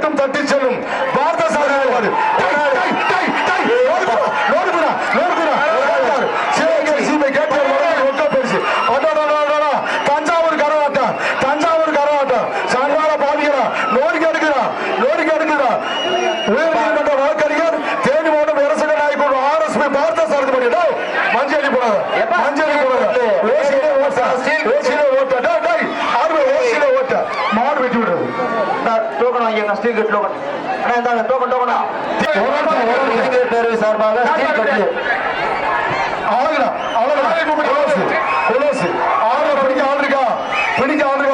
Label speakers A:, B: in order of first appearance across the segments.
A: மட்டும் தட்டி செல்லும் பாரத சாதனை தஞ்சாவூர் கரகாட்டம் தஞ்சாவூர் கரகாட்டம் சங்கால பாதிக்கிறா நோடிக்கு எடுக்கிறான் நோடிக்கு எடுக்கிறான் உயர்நீதிமன்ற வழக்கறிஞர் தேனி மாவட்டம் அரசு நாயக்கூட ஆர்எஸ்பி பார்த்த சாரதி பண்ணிட்டு மஞ்சளி போடாது மஞ்சளி போடாது ஓட்ட மாடு வெட்டி விடுறது டோக்கன் வாங்கிங்க ஸ்டீல் கட் டோக்கன் டோக்கன் பேரவை சார்பாக ஸ்டீல் கட்டு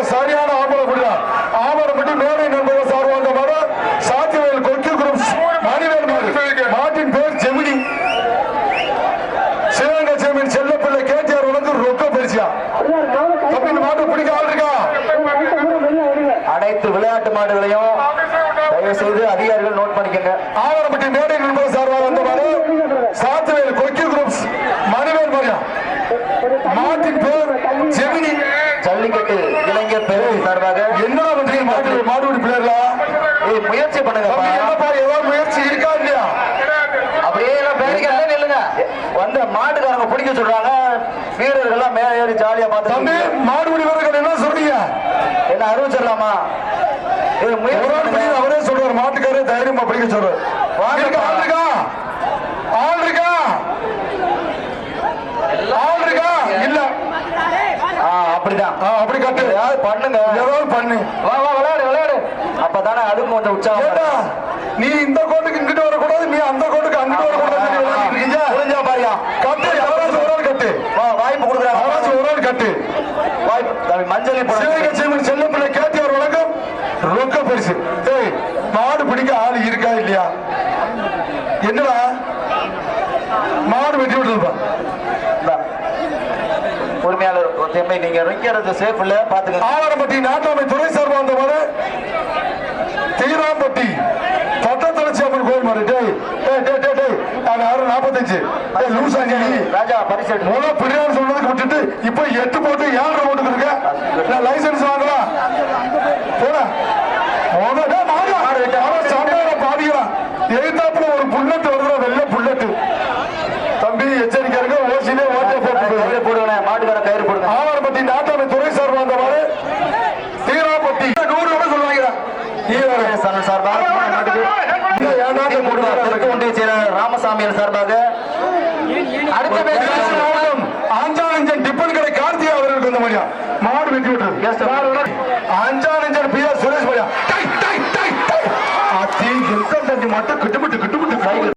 A: சரியான ஆபரம் புரியா ஆபரம் பற்றி மேடை நண்பர்கள் சார்பாக வர சாத்தியவேல் கொக்கி குரூப்ஸ் மணிவேல் மாட்டின் பேர் ஜெமினி சிவகங்கை சேமின் செல்லப்பிள்ளை கேட்டியார் உனக்கு ரொக்க பரிசியா தம்பி மாட்டு பிடிக்க ஆள் இருக்கா அனைத்து விளையாட்டு மாடுகளையும் தயவு செய்து அதிகாரிகள் நோட் பண்ணிக்கங்க ஆவரப்பட்டி மேடை நண்பர்கள் சார்பாக வந்தவாறு சாத்தியவேல் கொக்கி குரூப்ஸ் மணிவேல் மரியா மாட்டின் பேர் ஜெமினி ஜல்லிக்கட்டு இளைஞர் பேரவை சார்பாக என்ன பண்றீங்க மாடுபிடி பிள்ளைகளா முயற்சி பண்ணுங்க ஏதாவது முயற்சி இருக்கா இல்லையா அப்படியே பேரிக்கல நில்லுங்க வந்து மாட்டுக்காரங்க பிடிக்க சொல்றாங்க வீரர்கள் எல்லாம் மேல ஏறி ஜாலியா பார்த்து மாடுபிடி வீரர்கள் என்ன சொல்றீங்க என்ன அறிவிச்சிடலாமா அவரே சொல்றாரு மாட்டுக்காரே தைரியமா பிடிக்க சொல்றாரு ஆள் இருக்கா ஆள் இருக்கா ஆள் இருக்கா இல்ல அப்படிதான் அப்படி கட்டு ஏதாவது பண்ணுங்க ஏதாவது பண்ணு வா வா விளையாடு விளையாடு அப்பதானே அதுக்கு கொஞ்சம் உற்சாகம் நீ இந்த கோட்டுக்கு இங்கிட்டு வரக்கூடாது நீ அந்த கோட்டுக்கு அங்கிட்டு வரக்கூடாது புரிஞ்சா பாரியா கட்டு யாராச்சும் ஒரு ஆள் கட்டு வா வாய்ப்பு கொடுக்குறாங்க யாராச்சும் ஒரு ஆள் கட்டு வாய்ப்பு மஞ்சள் சிவகங்கை செல்லப்பிள்ளை கேட்டியார் வழக்கம் ரொக்க பரிசு ஏய் மாடு பிடிக்க ஆள் இருக்கா இல்லையா என்னடா மாடு வெட்டி விட்டுருப்பா உரிமையாளர் நீங்க வைக்கிறது சேஃப் இல்ல பாத்துக்க ஆவரப்பட்டி நாட்டாமை துறை சார்பா வந்தவாறு தீராம்பட்டி பட்டத்தளச்சி அம்மன் கோயில் மாதிரி 45 லூசாங்கி ராஜா பரிசு பிரியாணி சொல்றதுக்கு விட்டுட்டு இப்ப 8 போட்டு 7 போட்டு இருக்க லைசன்ஸ் வாங்கலாம் பாதிக்கலாம் எழுத்தாப்புல ஒரு புல்லட் வருது வெள்ள புல்லட் தம்பி எச்சரிக்கை இருக்க ஓசிலே ஓட்ட போடுங்க மாட்டுக்கார கயிறு போடுங்க ஆவரப்பட்டி நாட்டாமை துறை சார்பா வந்தவாறு தீராம்பட்டி 100 சொல்லுவாங்க ராமசாமியார் சார்பாக அஞ்சானஞ்சன் டிப்பன் கடை கார்த்திகா அவர்களுக்கு வந்த மாதிரியா மாடு வெட்டி விட்டது அஞ்சானஞ்சன் பி ஆர் சுரேஷ் மாதிரியா மட்டும் கிட்டுமிட்டு